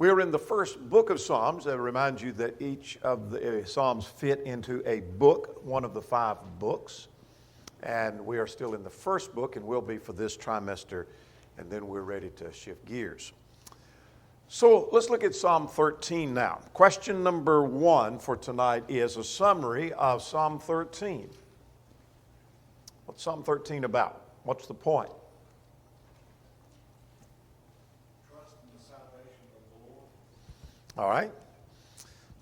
We are in the first book of Psalms. I remind you that each of the Psalms fit into a book, one of the 5 books. And we are still in the first book and will be for this trimester, and then we're ready to shift gears. So let's look at Psalm 13 now. Question number 1 for tonight is a summary of Psalm 13. What's Psalm 13 about? What's the point? All right.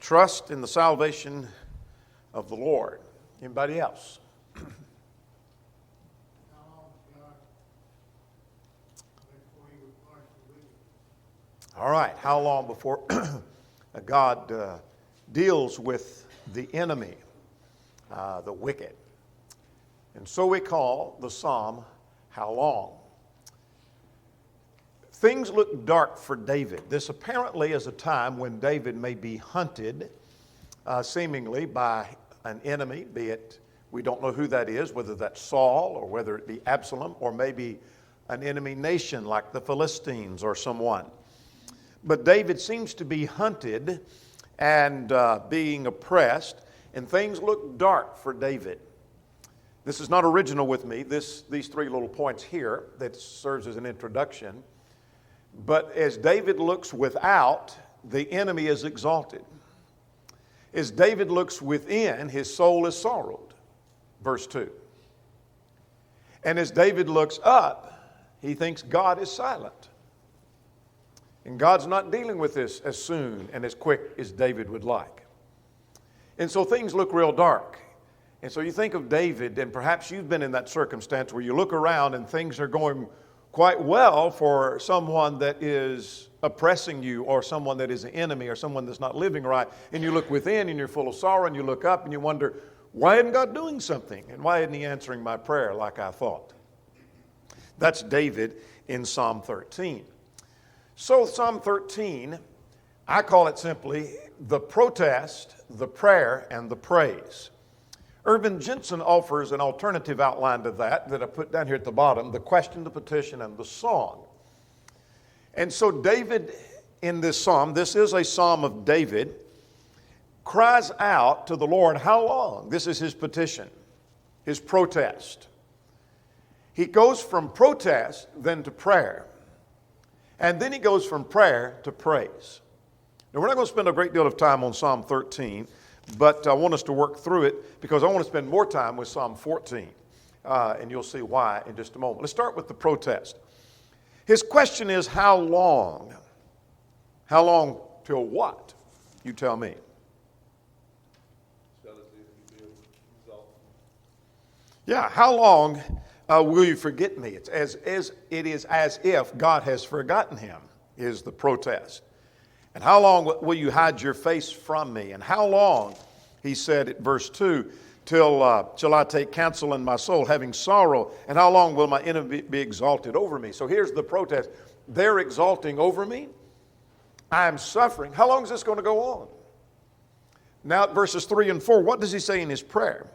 Trust in the salvation of the Lord. Anybody else? All right. How long before God deals with the enemy, the wicked? And so we call the psalm, How Long? Things look dark for David. This apparently is a time when David may be hunted, seemingly by an enemy, be it, we don't know who that is, whether that's Saul or whether it be Absalom or maybe an enemy nation like the Philistines or someone. But David seems to be hunted and being oppressed, and things look dark for David. This is not original with me, these 3 little points here that serves as an introduction. But as David looks without, the enemy is exalted. As David looks within, his soul is sorrowed. Verse 2. And as David looks up, he thinks God is silent. And God's not dealing with this as soon and as quick as David would like. And so things look real dark. And so you think of David, and perhaps you've been in that circumstance where you look around and things are going quite well for someone that is oppressing you or someone that is an enemy or someone that's not living right. And you look within and you're full of sorrow and you look up and you wonder, why isn't God doing something? And why isn't he answering my prayer like I thought? That's David in Psalm 13. So Psalm 13, I call it simply the protest, the prayer, and the praise. Irvin Jensen offers an alternative outline to that I put down here at the bottom, the question, the petition, and the song. And so David in this psalm, this is a psalm of David, cries out to the Lord, how long? This is his petition, his protest. He goes from protest then to prayer. And then he goes from prayer to praise. Now we're not going to spend a great deal of time on Psalm 13, but I want us to work through it because I want to spend more time with Psalm 14. And you'll see why in just a moment. Let's start with the protest. His question is, how long? How long till what? You tell me. Yeah, how long will you forget me? It is as if God has forgotten him, is the protest. And how long will you hide your face from me? And how long, he said at verse 2, till shall I take counsel in my soul, having sorrow? And how long will my enemy be exalted over me? So here's the protest. They're exalting over me. I am suffering. How long is this going to go on? Now at verses 3 and 4, what does he say in his prayer?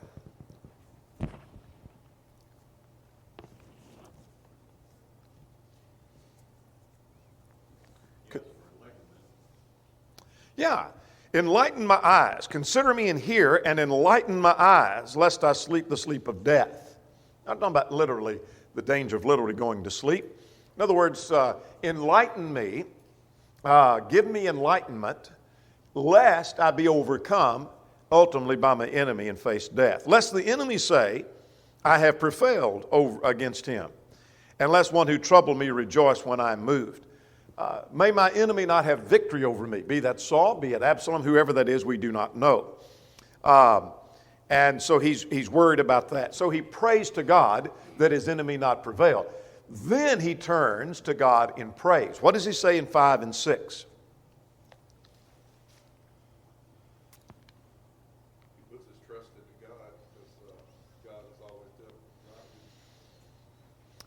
Yeah, enlighten my eyes. Consider me and hear, and enlighten my eyes, lest I sleep the sleep of death. I'm not talking about literally the danger of literally going to sleep. In other words, enlighten me, give me enlightenment, lest I be overcome ultimately by my enemy and face death. Lest the enemy say, I have prevailed against him, and lest one who troubled me rejoice when I am moved. May my enemy not have victory over me, be that Saul, be it Absalom, whoever that is, we do not know. And so he's worried about that. So he prays to God that his enemy not prevail. Then he turns to God in praise. What does he say in 5 and 6? He puts his trust into God because God is always there.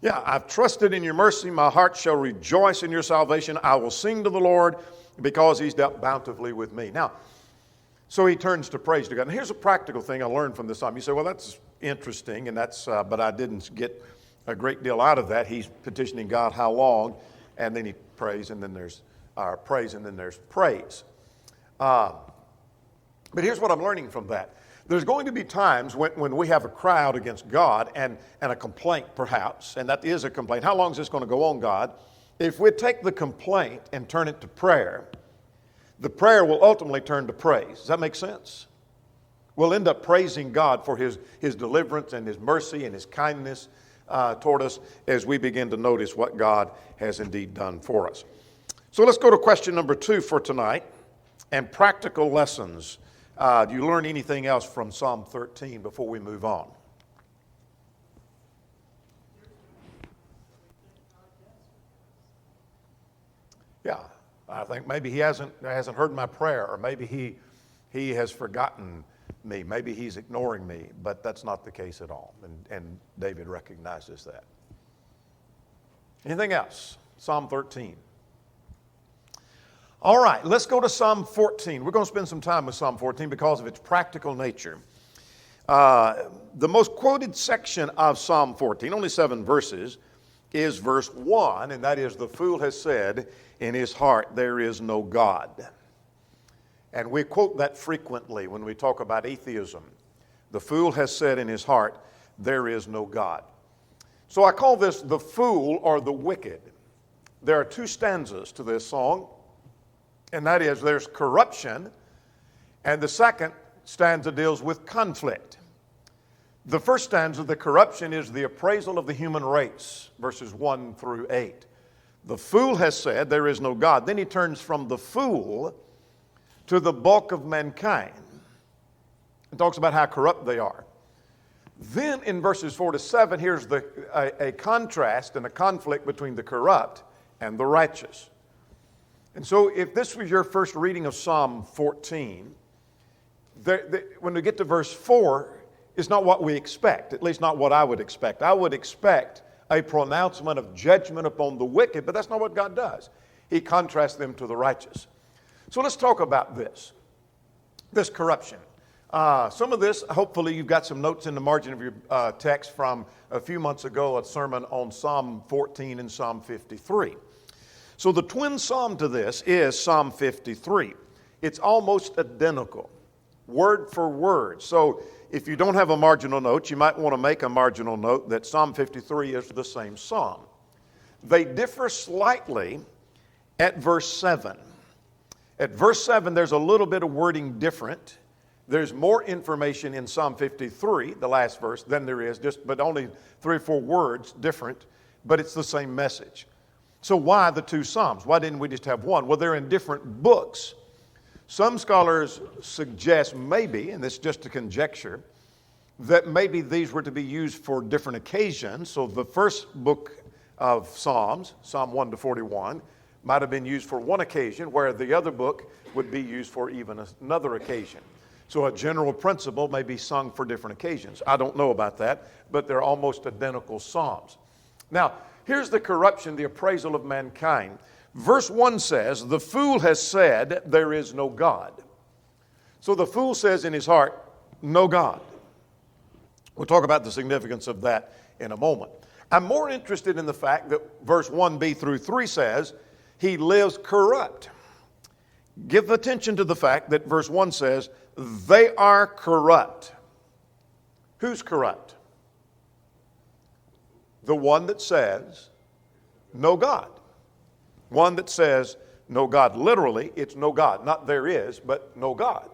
Yeah, I've trusted in your mercy. My heart shall rejoice in your salvation. I will sing to the Lord because he's dealt bountifully with me. Now, so he turns to praise to God. And here's a practical thing I learned from this psalm. You say, well, that's interesting, and but I didn't get a great deal out of that. He's petitioning God how long, and then he prays, and then there's praise, and then there's praise. But here's what I'm learning from that. There's going to be times when we have a cry out against God and a complaint perhaps, and that is a complaint. How long is this going to go on, God? If we take the complaint and turn it to prayer, the prayer will ultimately turn to praise. Does that make sense? We'll end up praising God for His deliverance and His mercy and His kindness toward us as we begin to notice what God has indeed done for us. So let's go to question number 2 for tonight, and practical lessons. Do you learn anything else from Psalm 13 before we move on? Yeah, I think maybe he hasn't heard my prayer, or maybe he has forgotten me. Maybe he's ignoring me, but that's not the case at all. And David recognizes that. Anything else? Psalm 13. All right, let's go to Psalm 14. We're going to spend some time with Psalm 14 because of its practical nature. The most quoted section of Psalm 14, only 7 verses, is verse 1, and that is, the fool has said in his heart, there is no God. And we quote that frequently when we talk about atheism. The fool has said in his heart, there is no God. So I call this the fool or the wicked. There are 2 stanzas to this song, and that is, there's corruption, and the second stanza deals with conflict. The first stanza, the corruption, is the appraisal of the human race, verses 1 through 8. The fool has said, there is no God. Then he turns from the fool to the bulk of mankind and talks about how corrupt they are. Then in verses 4 to 7, here's a contrast and a conflict between the corrupt and the righteous. And so if this was your first reading of Psalm 14, when we get to verse 4, it's not what we expect, at least not what I would expect. I would expect a pronouncement of judgment upon the wicked, but that's not what God does. He contrasts them to the righteous. So let's talk about this corruption. Some of this, hopefully you've got some notes in the margin of your text from a few months ago, a sermon on Psalm 14 and Psalm 53. So the twin psalm to this is Psalm 53. It's almost identical, word for word. So if you don't have a marginal note, you might want to make a marginal note that Psalm 53 is the same psalm. They differ slightly at verse 7. At verse 7, there's a little bit of wording different. There's more information in Psalm 53, the last verse, than there is, but only 3 or 4 words different, but it's the same message. So why the 2 psalms? Why didn't we just have one? Well, they're in different books. Some scholars suggest maybe, and this is just a conjecture, that maybe these were to be used for different occasions. So the first book of Psalms, Psalm 1 to 41, might have been used for one occasion, where the other book would be used for even another occasion. So a general principle may be sung for different occasions. I don't know about that, but they're almost identical psalms. Now, here's the corruption, the appraisal of mankind. Verse 1 says, the fool has said, there is no God. So the fool says in his heart, no God. We'll talk about the significance of that in a moment. I'm more interested in the fact that verse 1b through 3 says, he lives corrupt. Give attention to the fact that verse 1 says, they are corrupt. Who's corrupt? The one that says, no God. One that says, no God. Literally, it's no God. Not there is, but no God.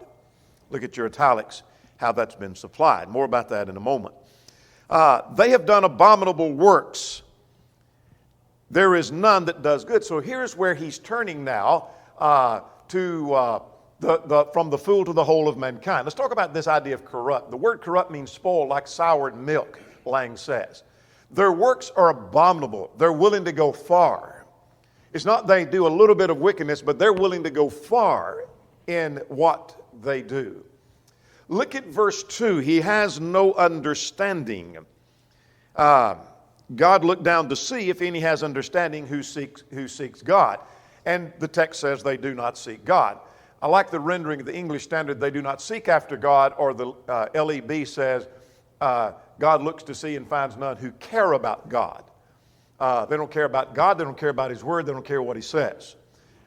Look at your italics, how that's been supplied. More about that in a moment. They have done abominable works. There is none that does good. So here's where he's turning now from the fool to the whole of mankind. Let's talk about this idea of corrupt. The word corrupt means spoiled, like soured milk, Lang says. Their works are abominable. They're willing to go far. It's not they do a little bit of wickedness, but they're willing to go far in what they do. Look at verse 2. He has no understanding. God looked down to see if any has understanding who seeks God. And the text says they do not seek God. I like the rendering of the English Standard, they do not seek after God, or the LEB says, God looks to see and finds none who care about God. They don't care about God, they don't care about His Word, they don't care what He says.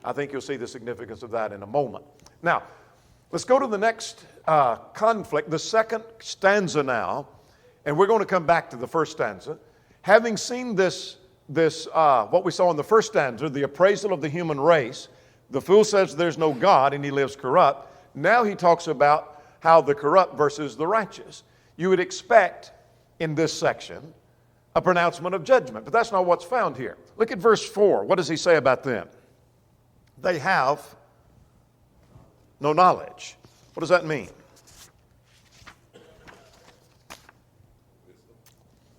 I think you'll see the significance of that in a moment. Now, let's go to the next conflict, the second stanza now, and we're going to come back to the first stanza. Having seen this what we saw in the first stanza, the appraisal of the human race, the fool says there's no God and he lives corrupt. Now he talks about how the corrupt versus the righteous. You would expect in this section a pronouncement of judgment, but that's not what's found here. Look at verse 4. What does he say about them? They have no knowledge. What does that mean?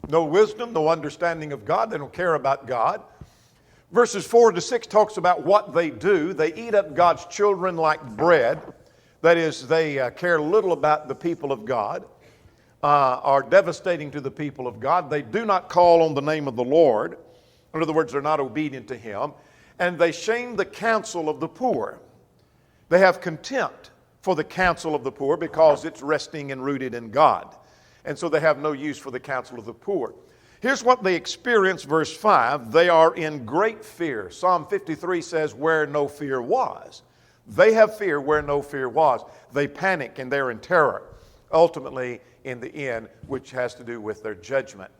No wisdom, no understanding of God. They don't care about God. Verses 4 to 6 talks about what they do. They eat up God's children like bread. That is, they care little about the people of God, are devastating to the people of God. They do not call on the name of the Lord. In other words, they're not obedient to Him. And they shame the counsel of the poor. They have contempt for the counsel of the poor because it's resting and rooted in God. And so they have no use for the counsel of the poor. Here's what they experience, verse 5. They are in great fear. Psalm 53 says, where no fear was. They have fear where no fear was. They panic and they're in terror, ultimately in the end, which has to do with their judgment.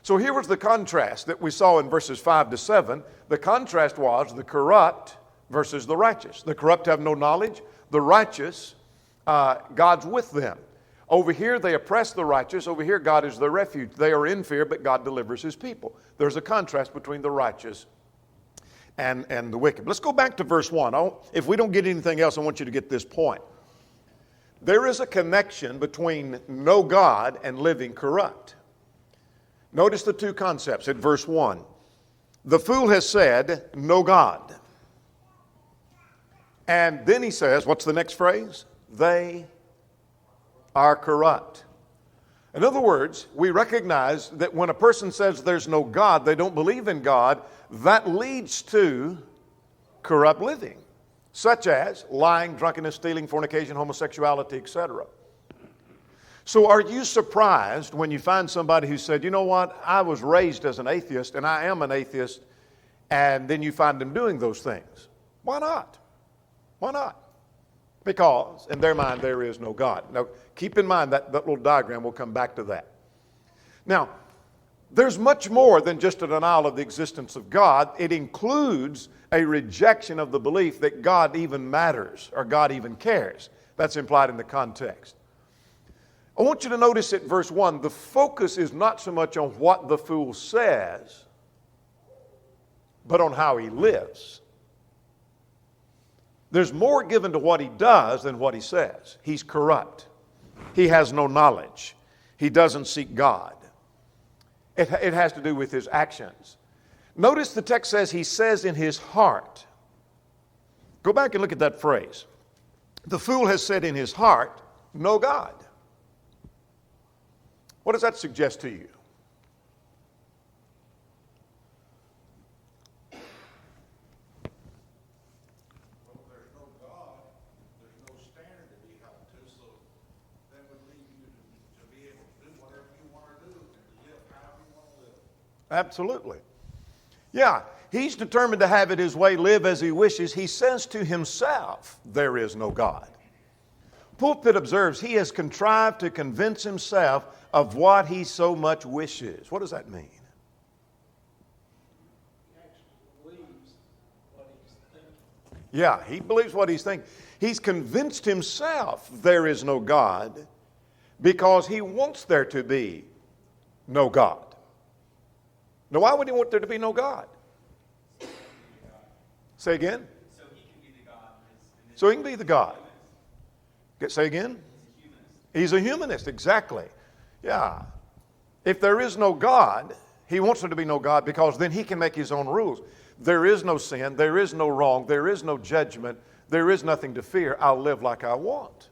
So here was the contrast that we saw in verses 5 to 7. The contrast was the corrupt versus the righteous. The corrupt have no knowledge. The righteous, God's with them. Over here, they oppress the righteous. Over here, God is their refuge. They are in fear, but God delivers His people. There's a contrast between the righteous and the wicked. Let's go back to verse 1. If we don't get anything else, I want you to get this point. There is a connection between no God and living corrupt. Notice the two concepts at verse 1. The fool has said, no God. And then he says, what's the next phrase? They are corrupt. In other words, we recognize that when a person says there's no God, they don't believe in God, that leads to corrupt living, such as lying, drunkenness, stealing, fornication, homosexuality, etc. So are you surprised when you find somebody who said, you know what, I was raised as an atheist and I am an atheist, and then you find them doing those things? Why not? Why not? Because in their mind there is no God. Now keep in mind that little diagram, we'll come back to that. Now, there's much more than just a denial of the existence of God. It includes a rejection of the belief that God even matters or God even cares. That's implied in the context. I want you to notice at verse 1, the focus is not so much on what the fool says, but on how he lives. There's more given to what he does than what he says. He's corrupt. He has no knowledge. He doesn't seek God. It has to do with his actions. Notice the text says he says in his heart. Go back and look at that phrase. The fool has said in his heart, no God. What does that suggest to you? Absolutely. Yeah, he's determined to have it his way, live as he wishes. He says to himself, there is no God. Pulpit observes he has contrived to convince himself of what he so much wishes. What does that mean? He actually believes what he's thinking. Yeah, he believes what he's thinking. He's convinced himself there is no God because he wants there to be no God. Now, why would he want there to be no God? Say again? So he can be the God. So he can be the God. Say again? He's a humanist, exactly. Yeah. If there is no God, he wants there to be no God because then he can make his own rules. There is no sin, there is no wrong, there is no judgment, there is nothing to fear. I'll live like I want.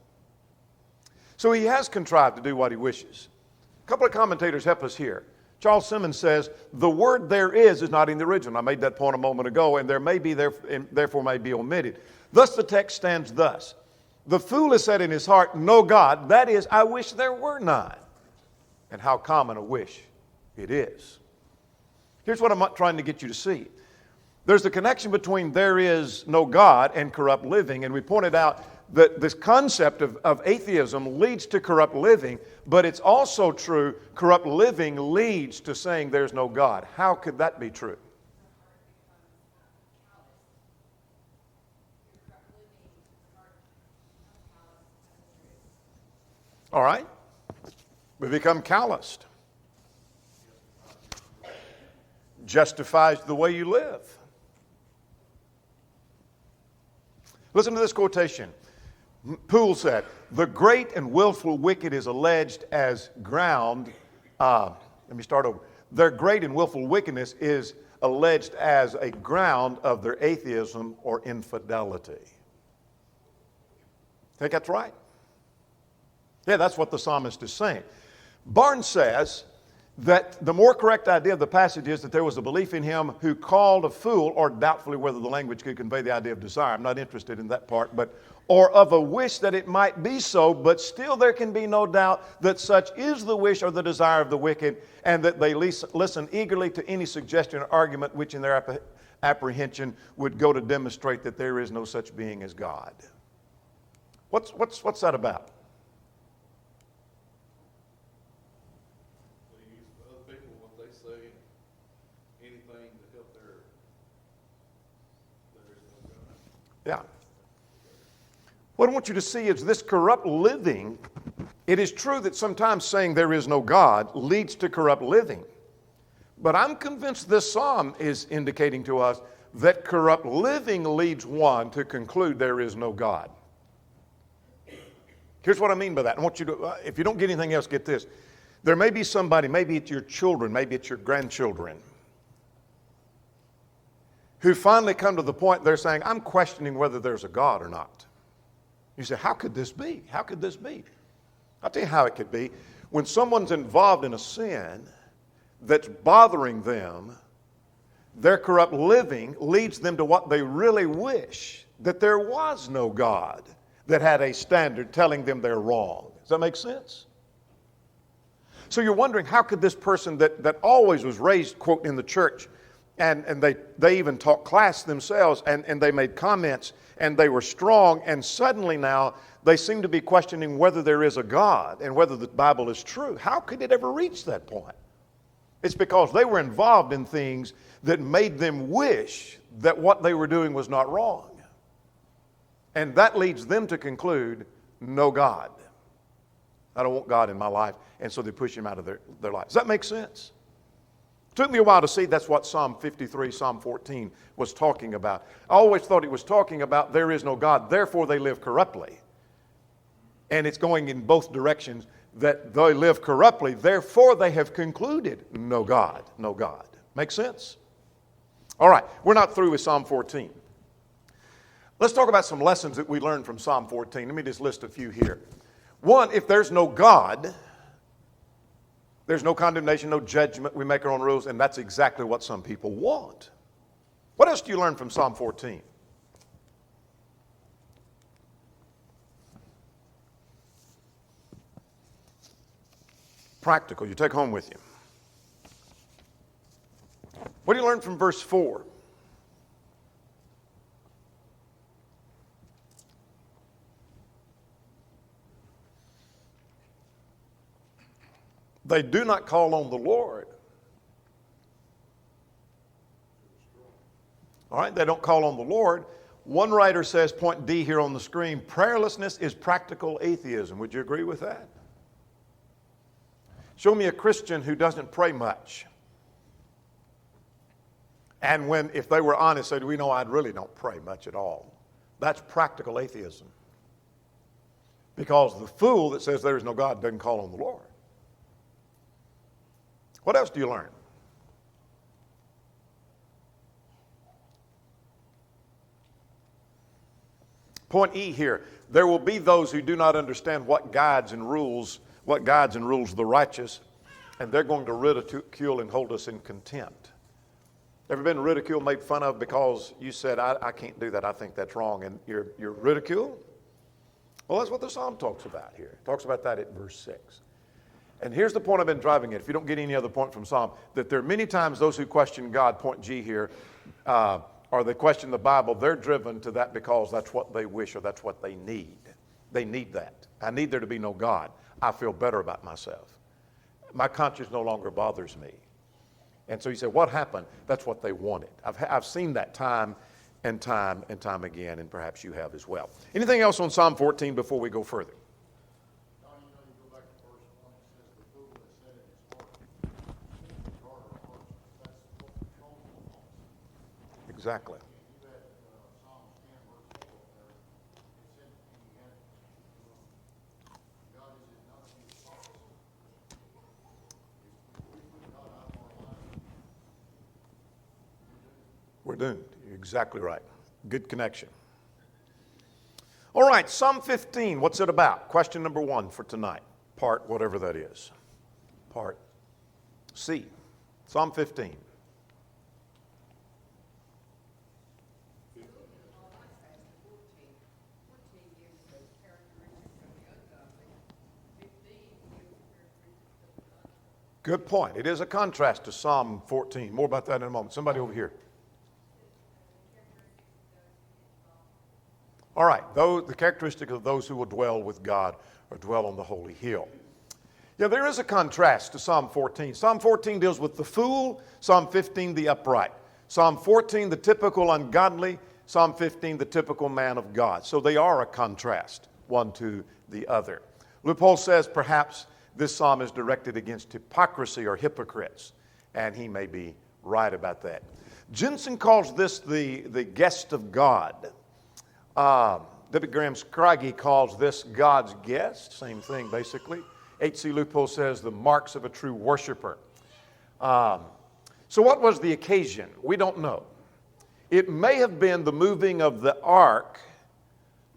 So he has contrived to do what he wishes. A couple of commentators help us here. Charles Simmons says, the word there is not in the original. I made that point a moment ago, and there may be, therefore may be omitted. Thus the text stands thus. The fool has said in his heart, no God, that is, I wish there were none. And how common a wish it is. Here's what I'm trying to get you to see. There's a connection between there is no God and corrupt living, and we pointed out that this concept of atheism leads to corrupt living, but it's also true corrupt living leads to saying there's no God. How could that be true? All right. We become calloused. Justifies the way you live. Listen to this quotation. Poole said, "The great and willful wicked is alleged as ground." Let me start over. Their great and willful wickedness is alleged as a ground of their atheism or infidelity. Think that's right? Yeah, that's what the psalmist is saying. Barnes says that the more correct idea of the passage is that there was a belief in him who called a fool, or doubtfully whether the language could convey the idea of desire. I'm not interested in that part, but or of a wish that it might be so, but still there can be no doubt that such is the wish or the desire of the wicked, and that they listen eagerly to any suggestion or argument which in their apprehension would go to demonstrate that there is no such being as God. What's that about? They use other people what they say, anything to help there is no God. Yeah. What I want you to see is this corrupt living. It is true that sometimes saying there is no God leads to corrupt living. But I'm convinced this psalm is indicating to us that corrupt living leads one to conclude there is no God. Here's what I mean by that. I want you to, if you don't get anything else, get this. There may be somebody, maybe it's your children, maybe it's your grandchildren, who finally come to the point they're saying, I'm questioning whether there's a God or not. You say, how could this be? How could this be? I'll tell you how it could be. When someone's involved in a sin that's bothering them, their corrupt living leads them to what they really wish, that there was no God that had a standard telling them they're wrong. Does that make sense? So you're wondering, how could this person that always was raised, quote, in the church, and they even taught class themselves, and they made comments, and they were strong, and suddenly now they seem to be questioning whether there is a God and whether the Bible is true. How could it ever reach that point? It's because they were involved in things that made them wish that what they were doing was not wrong. And that leads them to conclude, no God. I don't want God in my life. And so they push him out of their life. Does that make sense? It took me a while to see that's what Psalm 53, Psalm 14 was talking about. I always thought it was talking about there is no God, therefore they live corruptly. And it's going in both directions, that they live corruptly, therefore they have concluded no God, no God. Make sense? All right, we're not through with Psalm 14. Let's talk about some lessons that we learned from Psalm 14. Let me just list a few here. One, if there's no God, there's no condemnation, no judgment. We make our own rules, and that's exactly what some people want. What else do you learn from Psalm 14? Practical, you take home with you. What do you learn from verse 4? They do not call on the Lord. All right, they don't call on the Lord. One writer says, point D here on the screen, prayerlessness is practical atheism. Would you agree with that? Show me a Christian who doesn't pray much. And if they were honest, said, we know I really don't pray much at all. That's practical atheism. Because the fool that says there is no God doesn't call on the Lord. What else do you learn? Point E here. There will be those who do not understand what guides and rules the righteous, and they're going to ridicule and hold us in contempt. Ever been ridiculed, made fun of because you said, I can't do that, I think that's wrong, and you're ridiculed? Well, that's what the psalm talks about here. It talks about that at verse 6. And here's the point I've been driving at, if you don't get any other point from Psalm, that there are many times those who question God, point G here, or they question the Bible, they're driven to that because that's what they wish or that's what they need. They need that. I need there to be no God. I feel better about myself. My conscience no longer bothers me. And so you say, what happened? That's what they wanted. I've seen that time and time and time again, and perhaps you have as well. Anything else on Psalm 14 before we go further? Exactly. We're doomed. You're exactly right. Good connection. All right, Psalm 15, what's it about? Question number 1 for tonight. Part whatever that is. Part C. Psalm 15. Good point. It is a contrast to Psalm 14. More about that in a moment. Somebody over here. All right, the characteristic of those who will dwell with God or dwell on the holy hill. Yeah, there is a contrast to Psalm 14. Psalm 14 deals with the fool, Psalm 15 the upright. Psalm 14 the typical ungodly, Psalm 15 the typical man of God. So they are a contrast, one to the other. Leupold says perhaps this psalm is directed against hypocrisy or hypocrites, and he may be right about that. Jensen calls this the guest of God. W. Graham Scroggie calls this God's guest, same thing basically. H.C. Leupold says the marks of a true worshiper. So what was the occasion? We don't know. It may have been the moving of the ark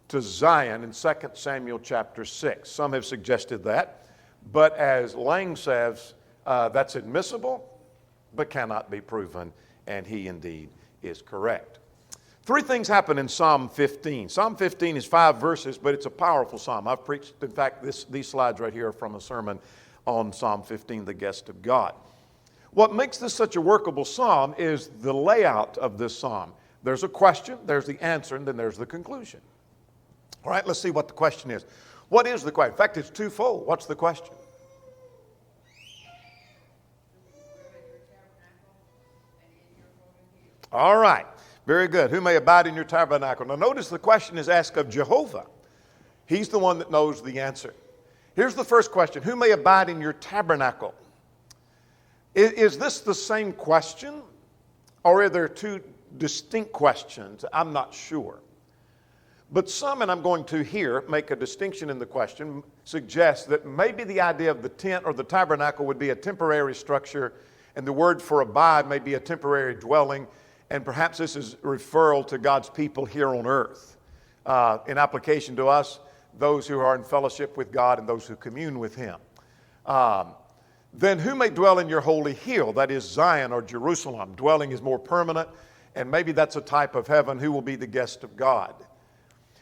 to Zion in 2 Samuel chapter 6. Some have suggested that. But as Lang says, that's admissible, but cannot be proven, and he indeed is correct. 3 things happen in Psalm 15. Psalm 15 is 5 verses, but it's a powerful psalm. I've preached, in fact, these slides right here are from a sermon on Psalm 15, the guest of God. What makes this such a workable psalm is the layout of this psalm. There's a question, there's the answer, and then there's the conclusion. All right, let's see what the question is. What is the question? In fact, it's twofold. What's the question? All right. Very good. Who may abide in your tabernacle? Now notice the question is asked of Jehovah. He's the one that knows the answer. Here's the first question. Who may abide in your tabernacle? Is this the same question? Or are there 2 distinct questions? I'm not sure. But some, and I'm going to here make a distinction in the question, suggest that maybe the idea of the tent or the tabernacle would be a temporary structure, and the word for abide may be a temporary dwelling, and perhaps this is a referral to God's people here on earth. In application to us, those who are in fellowship with God and those who commune with Him. Then who may dwell in your holy hill? That is Zion or Jerusalem. Dwelling is more permanent, and maybe that's a type of heaven. Who will be the guest of God?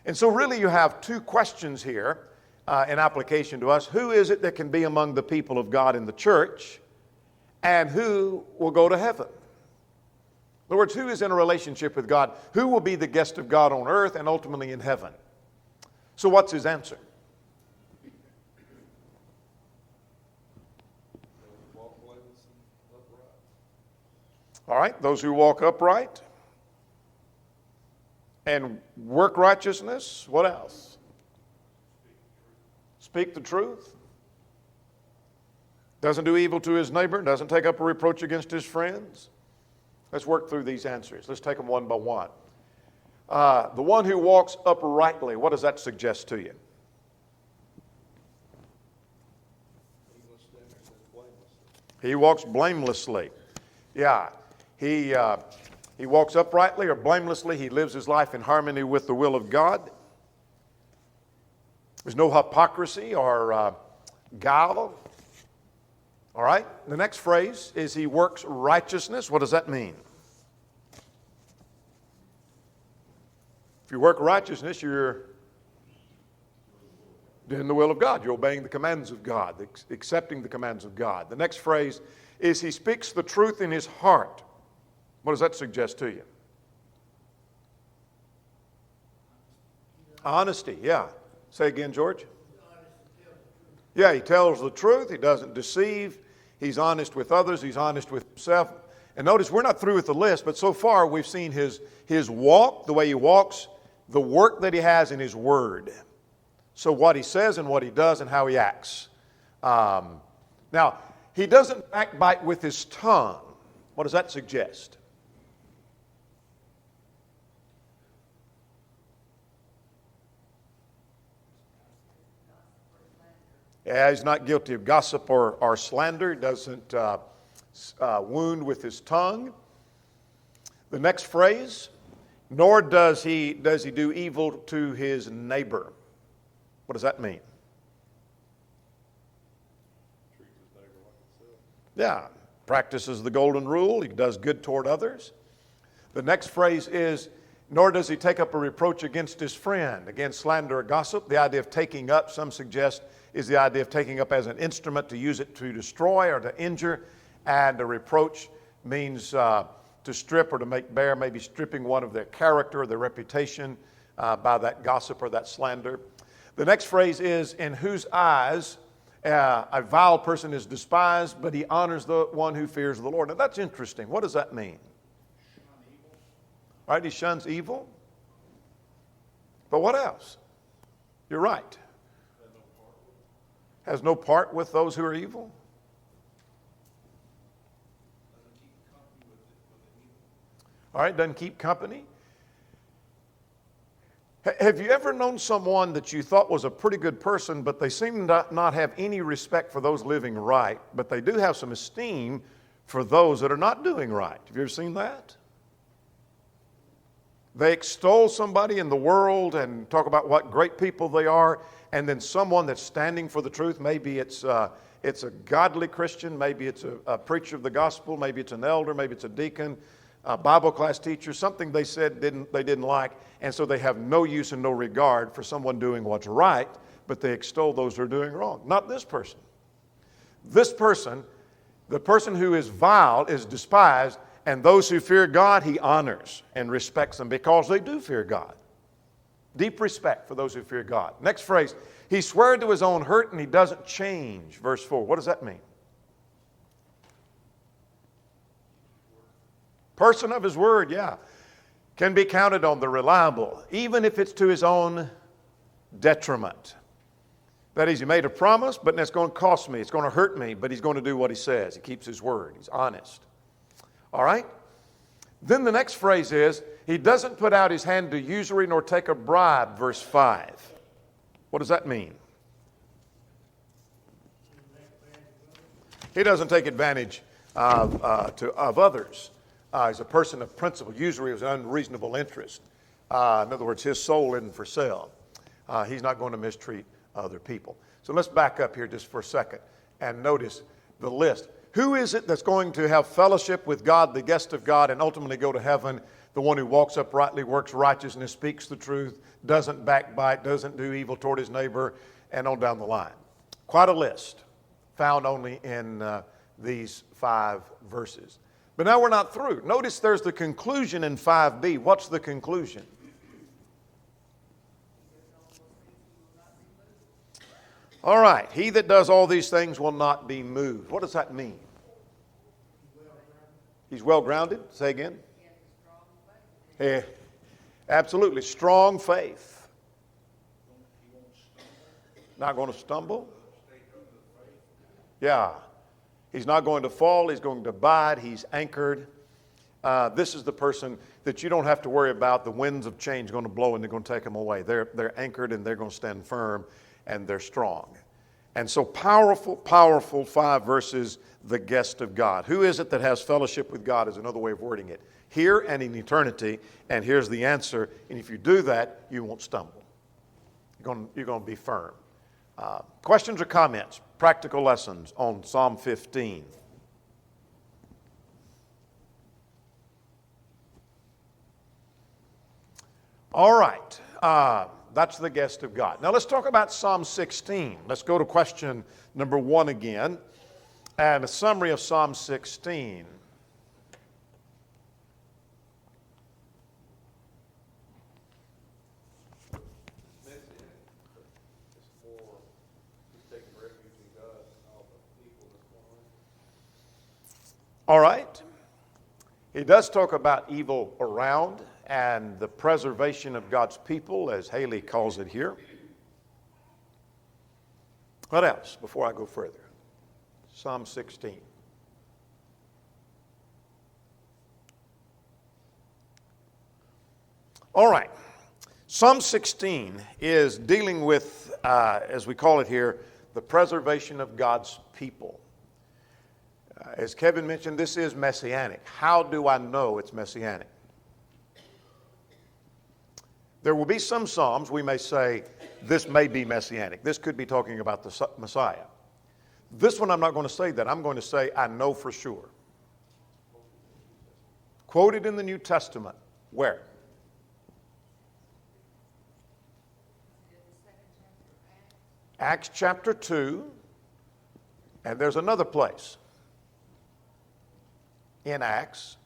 And so really you have 2 questions here in application to us. Who is it that can be among the people of God in the church? And who will go to heaven? In other words, who is in a relationship with God? Who will be the guest of God on earth and ultimately in heaven? So what's his answer? Walk blameless and upright. All right, those who walk upright and work righteousness. What else? Speak the truth. Doesn't do evil to his neighbor. Doesn't take up a reproach against his friends. Let's work through these answers. Let's take them one by one. The one who walks uprightly, what does that suggest to you? English standard says blameless. He walks blamelessly. Yeah. He walks uprightly or blamelessly. He lives his life in harmony with the will of God. There's no hypocrisy or guile. All right? The next phrase is he works righteousness. What does that mean? If you work righteousness, you're doing the will of God. You're obeying the commands of God, accepting the commands of God. The next phrase is he speaks the truth in his heart. What does that suggest to you? Honesty, yeah. Say again, George. Yeah, he tells the truth. He doesn't deceive. He's honest with others. He's honest with himself. And notice we're not through with the list, but so far we've seen his walk, the way he walks, the work that he has in his word. So what he says and what he does and how he acts. Now, he doesn't backbite with his tongue. What does that suggest? Yeah, he's not guilty of gossip or slander. He doesn't wound with his tongue. The next phrase, nor does he do evil to his neighbor. What does that mean? Treats his neighbor like himself. Yeah, practices the golden rule. He does good toward others. The next phrase is, nor does he take up a reproach against his friend. Again, slander or gossip. The idea of taking up, some suggest, is the idea of taking up as an instrument to use it to destroy or to injure. And a reproach means to strip or to make bare, maybe stripping one of their character or their reputation by that gossip or that slander. The next phrase is, in whose eyes a vile person is despised, but he honors the one who fears the Lord. Now that's interesting. What does that mean? All right, he shuns evil. But what else? You're right. Has no part with those who are evil. All right, doesn't keep company. Have you ever known someone that you thought was a pretty good person, but they seem to not have any respect for those living right, but they do have some esteem for those that are not doing right? Have you ever seen that? They extol somebody in the world and talk about what great people they are, and then someone that's standing for the truth, maybe it's a godly Christian, maybe it's a preacher of the gospel, maybe it's an elder, maybe it's a deacon, a Bible class teacher, something they said they didn't like, and so they have no use and no regard for someone doing what's right, but they extol those who are doing wrong. Not this person. This person, the person who is vile, is despised, and those who fear God, he honors and respects them because they do fear God. Deep respect for those who fear God. Next phrase, he swears to his own hurt and he doesn't change. Verse 4, what does that mean? Person of his word, yeah. Can be counted on, the reliable, even if it's to his own detriment. That is, he made a promise, but it's going to cost me. It's going to hurt me, but he's going to do what he says. He keeps his word. He's honest. All right? Then the next phrase is, he doesn't put out his hand to usury nor take a bribe, verse 5. What does that mean? He doesn't take advantage of others. He's a person of principle. Usury is an unreasonable interest. In other words, his soul isn't for sale. He's not going to mistreat other people. So let's back up here just for a second and notice the list. Who is it that's going to have fellowship with God, the guest of God, and ultimately go to heaven? The one who walks uprightly, works righteousness, speaks the truth, doesn't backbite, doesn't do evil toward his neighbor, and on down the line. Quite a list found only in these 5 verses. But now we're not through. Notice there's the conclusion in 5b. What's the conclusion? All right. He that does all these things will not be moved. What does that mean? He's well grounded. Say again. Yeah, absolutely. Strong faith. Not going to stumble. Yeah. He's not going to fall. He's going to abide. He's anchored. This is the person that you don't have to worry about the winds of change going to blow and they're going to take them away. They're anchored and they're going to stand firm and they're strong. And so powerful, powerful 5 verses, the guest of God. Who is it that has fellowship with God is another way of wording it. Here and in eternity, and here's the answer. And if you do that, you won't stumble. You're going to be firm. Questions or comments? Practical lessons on Psalm 15. All right. That's the guest of God. Now let's talk about Psalm 16. Let's go to question number 1 again. And a summary of Psalm 16. All right. He does talk about evil around and the preservation of God's people, as Haley calls it here. What else before I go further? Psalm 16. All right. Psalm 16 is dealing with, as we call it here, the preservation of God's people. As Kevin mentioned, this is messianic. How do I know it's messianic? There will be some Psalms we may say, this may be messianic. This could be talking about the Messiah. This one I'm not going to say that. I'm going to say, I know for sure. Quoted in the New Testament. Where? Acts chapter 2. And there's another place in Acts.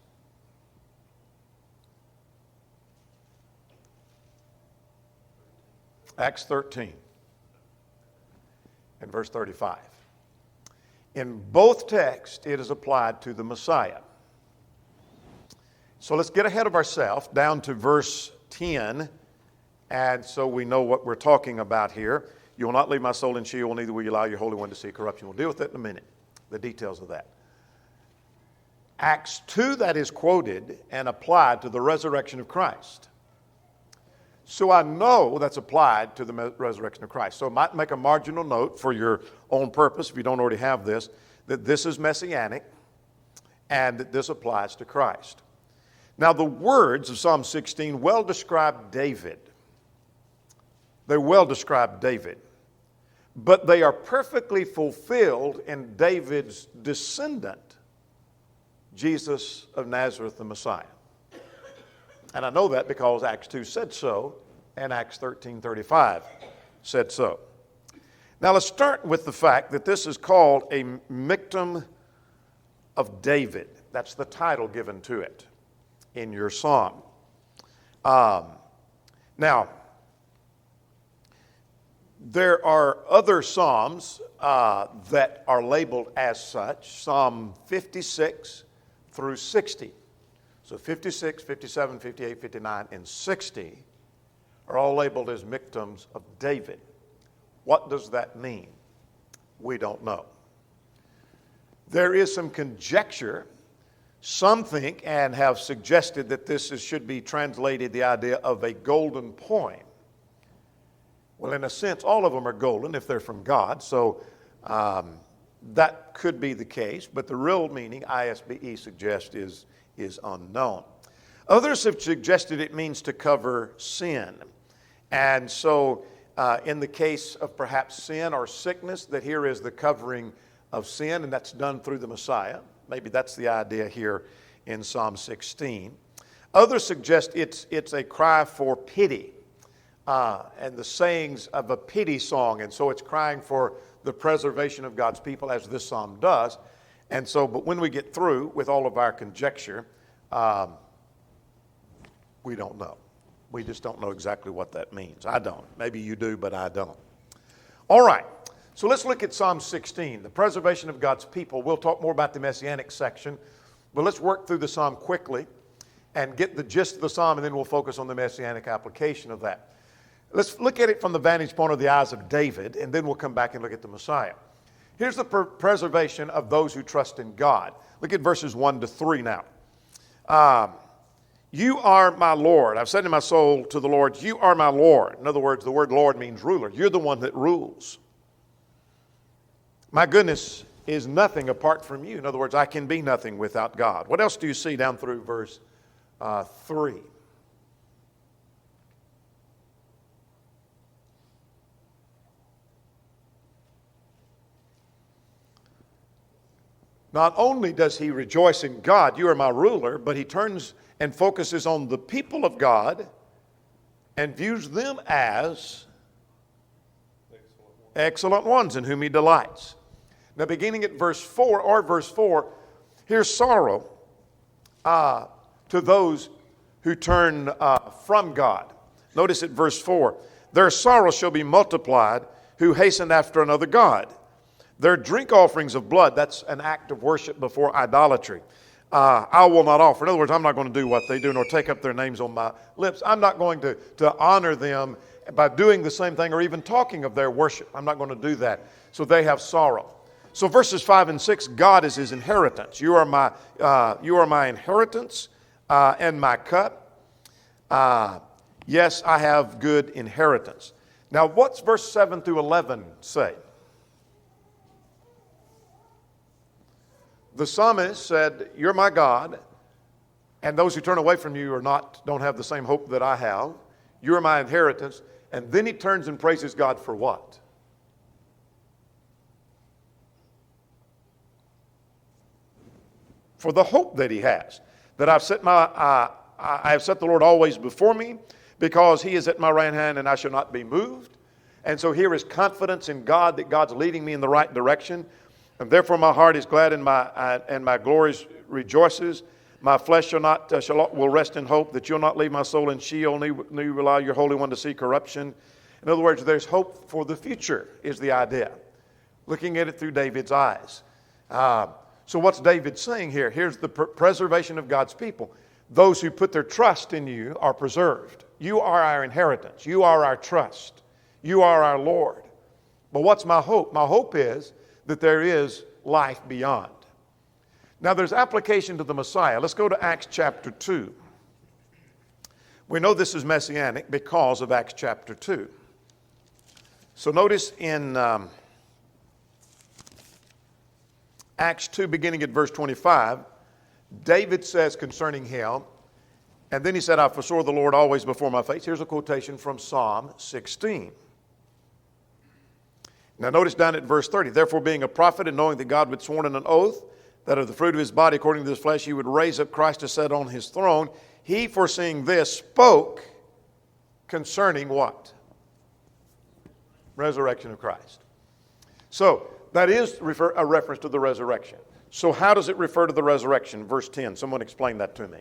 Acts 13 and verse 35. In both texts, it is applied to the Messiah. So let's get ahead of ourselves down to verse 10, and so we know what we're talking about here. You will not leave my soul in Sheol, neither will you allow your Holy One to see corruption. We'll deal with that in a minute, the details of that. Acts 2, that is quoted and applied to the resurrection of Christ. So I know that's applied to the resurrection of Christ. So I might make a marginal note for your own purpose, if you don't already have this, that this is messianic and that this applies to Christ. Now the words of Psalm 16 well describe David. They well describe David. But they are perfectly fulfilled in David's descendant, Jesus of Nazareth, the Messiah. And I know that because Acts 2 said so, and Acts 13:35 said so. Now let's start with the fact that this is called a Michtam of David. That's the title given to it in your psalm. Now, there are other psalms that are labeled as such, Psalm 56 through 60. So 56, 57, 58, 59, and 60 are all labeled as Michtams of David. What does that mean? We don't know. There is some conjecture. Some think and have suggested that this should be translated the idea of a golden poem. Well, in a sense, all of them are golden if they're from God, so that could be the case, but the real meaning, ISBE suggests, is unknown. Others have suggested it means to cover sin. And so in the case of perhaps sin or sickness, that here is the covering of sin, and that's done through the Messiah. Maybe that's the idea here in Psalm 16. Others suggest it's a cry for pity and the sayings of a pity song, and so it's crying for the preservation of God's people, as this psalm does. And so, but when we get through with all of our conjecture, we don't know. We just don't know exactly what that means. I don't. Maybe you do, but I don't. All right. So let's look at Psalm 16, the preservation of God's people. We'll talk more about the Messianic section, but let's work through the psalm quickly and get the gist of the psalm, and then we'll focus on the Messianic application of that. Let's look at it from the vantage point of the eyes of David, and then we'll come back and look at the Messiah. Here's the preservation of those who trust in God. Look at verses 1 to 3 now. You are my Lord. I've said in my soul to the Lord, you are my Lord. In other words, the word Lord means ruler. You're the one that rules. My goodness is nothing apart from you. In other words, I can be nothing without God. What else do you see down through verse 3? Not only does he rejoice in God, you are my ruler, but he turns and focuses on the people of God and views them as excellent ones in whom he delights. Now, beginning at verse 4, here's sorrow to those who turn from God. Notice at verse 4, their sorrow shall be multiplied who hasten after another God. Their drink offerings of blood, that's an act of worship before idolatry. I will not offer. In other words, I'm not going to do what they do, nor take up their names on my lips. I'm not going to honor them by doing the same thing or even talking of their worship. I'm not going to do that. So they have sorrow. So verses 5 and 6, God is his inheritance. You are my inheritance and my cup. Yes, I have good inheritance. Now, what's verse 7 through 11 say? The psalmist said, you're my God, and those who turn away from you don't have the same hope that I have. You're my inheritance. And then he turns and praises God for what? For the hope that he has. That I have set the Lord always before me, because he is at my right hand and I shall not be moved. And so here is confidence in God that God's leading me in the right direction. And therefore my heart is glad and my glory rejoices. My flesh will rest in hope that you'll not leave my soul in Sheol, neither allow your Holy One to see corruption. In other words, there's hope for the future is the idea. Looking at it through David's eyes. So what's David saying here? Here's the preservation of God's people. Those who put their trust in you are preserved. You are our inheritance. You are our trust. You are our Lord. But what's my hope? My hope is that there is life beyond. Now there's application to the Messiah. Let's go to Acts chapter 2. We know this is messianic because of Acts chapter 2. So notice in Acts 2, beginning at verse 25, David says concerning him, and then he said, I foresaw the Lord always before my face. Here's a quotation from Psalm 16. Now notice down at verse 30, therefore being a prophet and knowing that God had sworn in an oath that of the fruit of his body according to his flesh he would raise up Christ to sit on his throne, he foreseeing this spoke concerning what? Resurrection of Christ. So that is a reference to the resurrection. So how does it refer to the resurrection? Verse 10, someone explain that to me.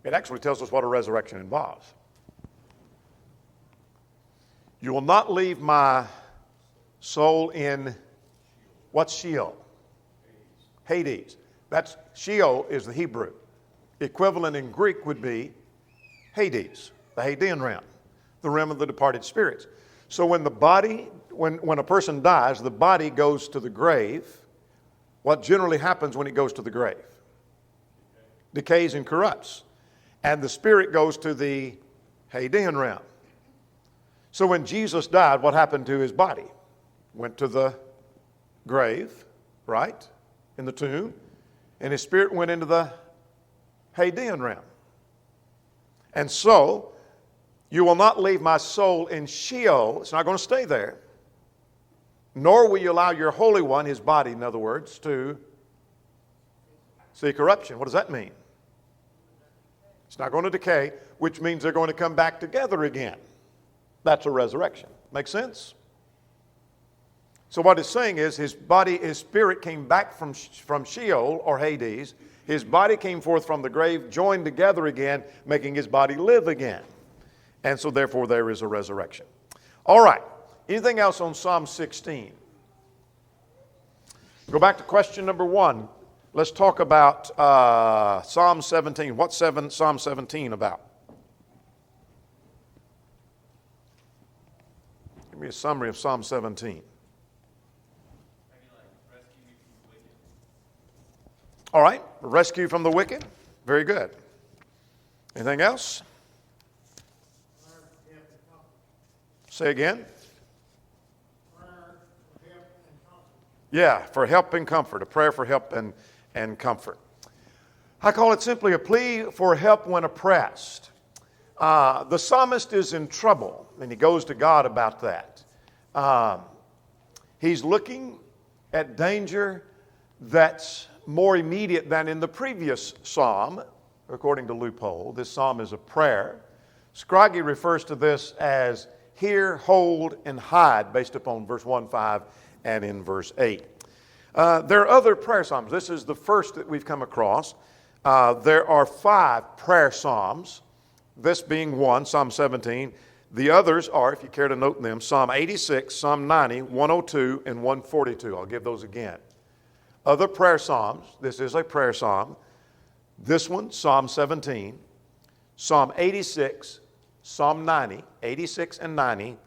It actually tells us what a resurrection involves. You will not leave my soul in, what's Sheol? Hades. That's Sheol is the Hebrew. Equivalent in Greek would be Hades, the Hadean realm, the realm of the departed spirits. So when the body, when a person dies, the body goes to the grave. What generally happens when it goes to the grave? Decays and corrupts. And the spirit goes to the Hadean realm. So when Jesus died, what happened to his body? Went to the grave, right? In the tomb. And his spirit went into the Hadean realm. And so, you will not leave my soul in Sheol. It's not going to stay there. Nor will you allow your Holy One, his body, in other words, to see corruption. What does that mean? It's not going to decay, which means they're going to come back together again. That's a resurrection. Make sense? So what it's saying is his body, his spirit came back from Sheol or Hades. His body came forth from the grave, joined together again, making his body live again. And so therefore there is a resurrection. All right. Anything else on Psalm 16? Go back to question number 1. Let's talk about Psalm 17. What's Psalm 17 about? Give me a summary of Psalm 17. All right, rescue from the wicked. Very good. Anything else? Say again. Yeah, for help and comfort. A prayer for help and comfort. I call it simply a plea for help when oppressed. The psalmist is in trouble, and he goes to God about that. He's looking at danger that's more immediate than in the previous psalm, according to Loophole. This psalm is a prayer. Scroggie refers to this as hear, hold, and hide, based upon verse 1:5 and in verse 8. There are other prayer psalms. This is the first that we've come across. There are 5 prayer psalms, this being one, Psalm 17. The others are, if you care to note them, Psalm 86, Psalm 90, 102, and 142. I'll give those again. Other prayer psalms, this is a prayer psalm. This one, Psalm 17, Psalm 86, Psalm 90, 86 and 90,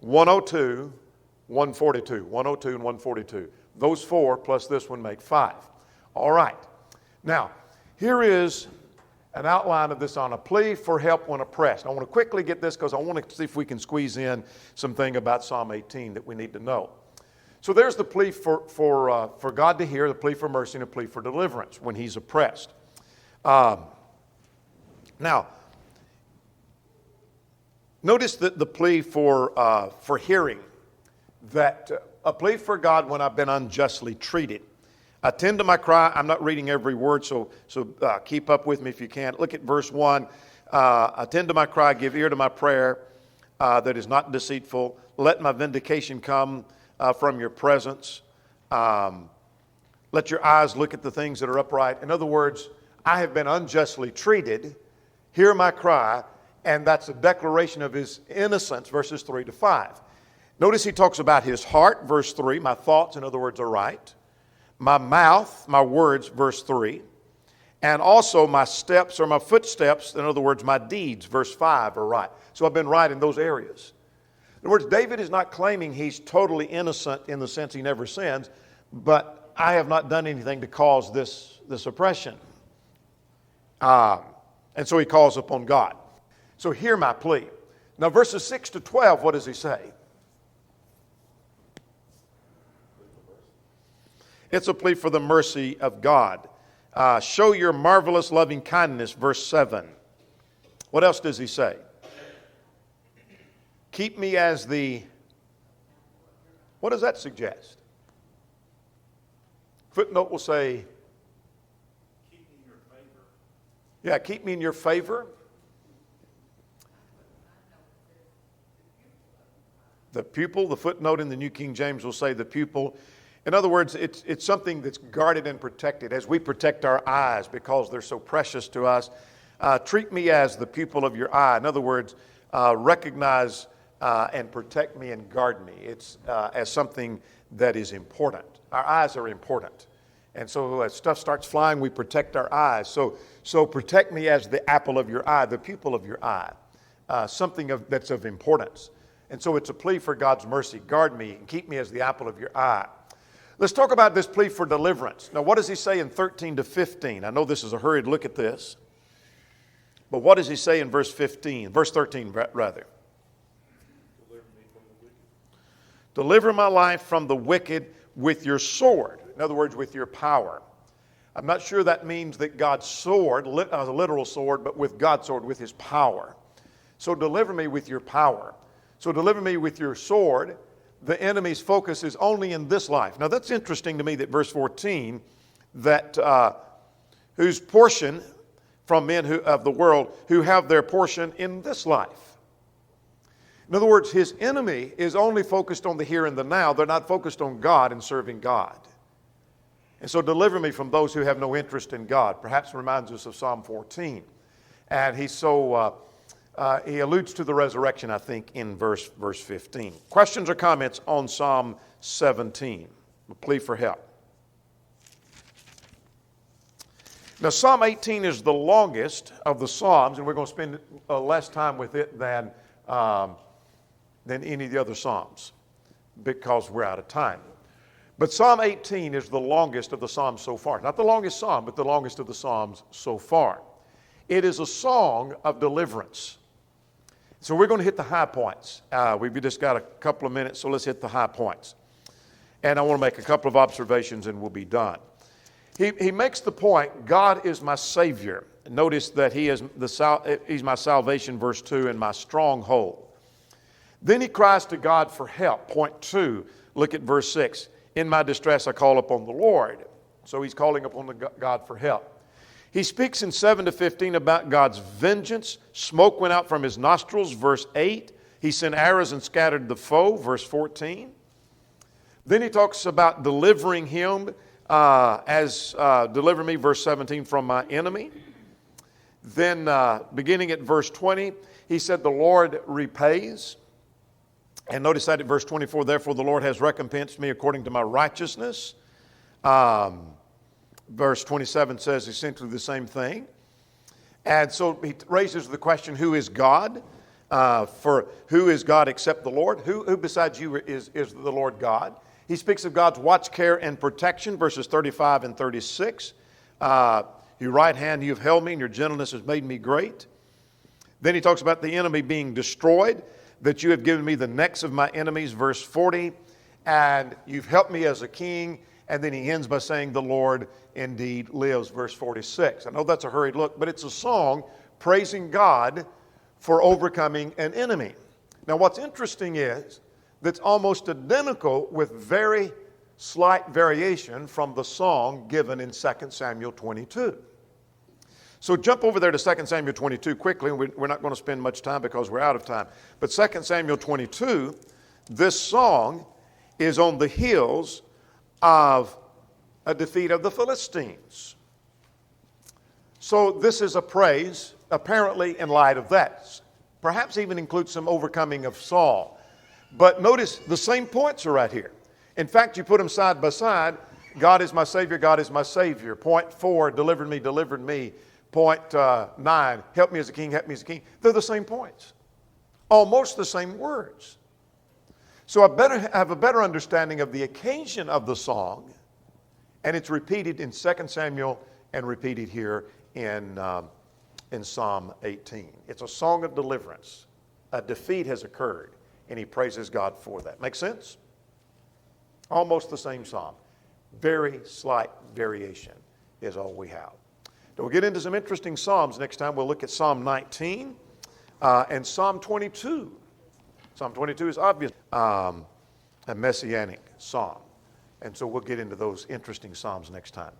102, 142. 102 and 142. Those four plus this one make 5. All right. Now, here is an outline of this on a plea for help when oppressed. I want to quickly get this because I want to see if we can squeeze in something about Psalm 18 that we need to know. So there's the plea for God to hear, the plea for mercy, and a plea for deliverance when he's oppressed. Now, notice that the plea for hearing, that a plea for God when I've been unjustly treated. Attend to my cry. I'm not reading every word, so keep up with me if you can. Look at verse 1. Attend to my cry, give ear to my prayer that is not deceitful. Let my vindication come from your presence. Let your eyes look at the things that are upright. In other words, I have been unjustly treated. Hear my cry. And that's a declaration of his innocence, verses 3 to 5. Notice he talks about his heart, verse 3. My thoughts, in other words, are right. My mouth, my words, verse 3. And also my steps or my footsteps, in other words, my deeds, verse 5, are right. So I've been right in those areas. In other words, David is not claiming he's totally innocent in the sense he never sins, but I have not done anything to cause this oppression. And so he calls upon God. So hear my plea. Now verses 6 to 12, what does he say? It's a plea for the mercy of God. Show your marvelous loving kindness, verse 7. What else does he say? Keep me as the... What does that suggest? Footnote will say... Keep me in your favor. Yeah, keep me in your favor. The pupil, the footnote in the New King James will say the pupil. In other words, it's something that's guarded and protected as we protect our eyes because they're so precious to us. Treat me as the pupil of your eye. In other words, recognize and protect me and guard me. It's as something that is important. Our eyes are important. And so as stuff starts flying, we protect our eyes. So protect me as the apple of your eye, the pupil of your eye, something that's of importance. And so it's a plea for God's mercy. Guard me and keep me as the apple of your eye. Let's talk about this plea for deliverance. Now, what does he say in 13 to 15? I know this is a hurried look at this. But what does he say in verse 15? Verse 13, rather. Deliver me from the wicked. Deliver my life from the wicked with your sword. In other words, with your power. I'm not sure that means that God's sword, a literal sword, but with God's sword, with his power. So deliver me with your power. So deliver me with your sword. The enemy's focus is only in this life. Now that's interesting to me that verse 14, that whose portion from men of the world who have their portion in this life. In other words, his enemy is only focused on the here and the now. They're not focused on God and serving God. And so deliver me from those who have no interest in God. Perhaps reminds us of Psalm 14. And he's so... he alludes to the resurrection, I think, in verse 15. Questions or comments on Psalm 17? A plea for help. Now, Psalm 18 is the longest of the Psalms, and we're going to spend less time with it than any of the other Psalms because we're out of time. But Psalm 18 is the longest of the Psalms so far. Not the longest Psalm, but the longest of the Psalms so far. It is a song of deliverance. So we're going to hit the high points. We've just got a couple of minutes, so let's hit the high points. And I want to make a couple of observations and we'll be done. He makes the point, God is my Savior. Notice that He's my salvation, verse 2, and my stronghold. Then he cries to God for help. Point 2, look at verse 6. In my distress I call upon the Lord. So he's calling upon God for help. He speaks in 7 to 15 about God's vengeance. Smoke went out from his nostrils, verse 8. He sent arrows and scattered the foe, verse 14. Then he talks about delivering him deliver me, verse 17, from my enemy. Then beginning at verse 20, he said, the Lord repays. And notice that at verse 24, therefore the Lord has recompensed me according to my righteousness. Verse 27 says essentially the same thing. And so he raises the question, who is God? For who is God except the Lord? Who besides you is the Lord God? He speaks of God's watch, care, and protection, verses 35 and 36. Your right hand you have held me, and your gentleness has made me great. Then he talks about the enemy being destroyed, that you have given me the necks of my enemies, verse 40. And you've helped me as a king. And then he ends by saying, the Lord indeed lives, verse 46. I know that's a hurried look, but it's a song praising God for overcoming an enemy. Now, what's interesting is that's almost identical with very slight variation from the song given in 2 Samuel 22. So jump over there to 2 Samuel 22 quickly. We're not going to spend much time because we're out of time. But 2 Samuel 22, this song is on the heels of a defeat of the Philistines. So this is a praise, apparently in light of that. Perhaps even includes some overcoming of Saul. But notice the same points are right here. In fact, you put them side by side. God is my Savior, God is my Savior. Point 4, delivered me, delivered me. Point 9, help me as a king, help me as a king. They're the same points. Almost the same words. So I better have a better understanding of the occasion of the song, and it's repeated in 2 Samuel and repeated here in Psalm 18. It's a song of deliverance. A defeat has occurred, and he praises God for that. Make sense? Almost the same psalm. Very slight variation is all we have. So we'll get into some interesting psalms next time. We'll look at Psalm 19 and Psalm 22. Psalm 22 is obviously a messianic psalm. And so we'll get into those interesting psalms next time.